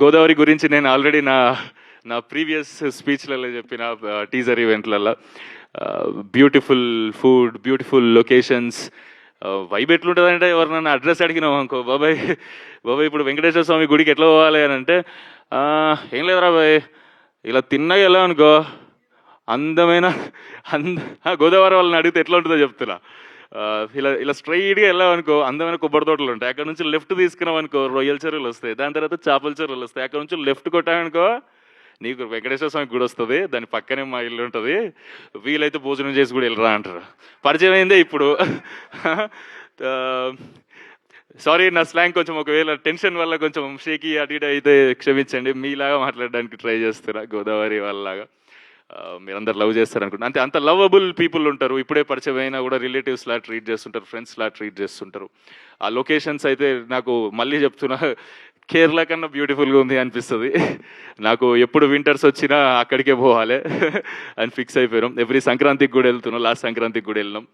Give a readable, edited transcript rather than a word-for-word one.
గోదావరి గురించి నేను ఆల్రెడీ నా నా ప్రీవియస్ స్పీచ్లలో చెప్పిన టీజర్ ఈవెంట్లలో beautiful food, beautiful locations, vibe ఎట్లుంటుందంటే ఎవరినన్నా అడ్రస్ అడిగినావు అనుకో, బాబాయ్ బాబాయ్ ఇప్పుడు వెంకటేశ్వర స్వామి గుడికి ఎట్లా పోవాలి అని అంటే, ఏం లేదురా బాయ్ ఇలా తిన్నగా ఎలా అనుకో అందమైన గోదావరి వాళ్ళని అడిగితే ఎట్లా ఉంటుందో చెప్తున్నా. ఇలా ఇలా స్ట్రైట్గా వెళ్ళాం అనుకో అందమైన కొబ్బరి తోటలు ఉంటాయి, అక్కడ నుంచి లెఫ్ట్ తీసుకున్నాం అనుకో రొయ్యల చెరువులు వస్తాయి, దాని తర్వాత చేపల చెరువులు వస్తాయి, అక్కడ నుంచి లెఫ్ట్ కొట్టామనుకో నీకు వెంకటేశ్వర స్వామి గుడి వస్తుంది, దాని పక్కనే మా ఇల్లు ఉంటుంది, వీలైతే భోజనం చేసి కూడా వెళ్ళరా అంటారు. పరిచయం అయిందే ఇప్పుడు. సారీ నా స్లాంగ్ కొంచెం ఒకవేళ టెన్షన్ వల్ల కొంచెం షేకీ అటు ఇటు అయితే క్షమించండి, మీలాగా మాట్లాడడానికి ట్రై చేస్తున్నా గోదావరి వాళ్ళలాగా. మీరందరు లవ్ చేస్తారు అనుకుంటా, అంటే అంత లవబుల్ పీపుల్ ఉంటారు. ఇప్పుడే పరిచయం అయినా కూడా రిలేటివ్స్ లా ట్రీట్ చేస్తుంటారు, ఫ్రెండ్స్ లా ట్రీట్ చేస్తుంటారు. ఆ లొకేషన్స్ అయితే నాకు మళ్ళీ చెప్తున్నా కేరళ కన్నా బ్యూటిఫుల్గా ఉంది అనిపిస్తుంది. నాకు ఎప్పుడు వింటర్స్ వచ్చినా అక్కడికే పోవాలి అని ఫిక్స్ అయిపోయాం. ఎవ్రీ సంక్రాంతికి కూడా వెళ్తున్నాం, లాస్ట్ సంక్రాంతికి కూడా వెళ్ళినాం.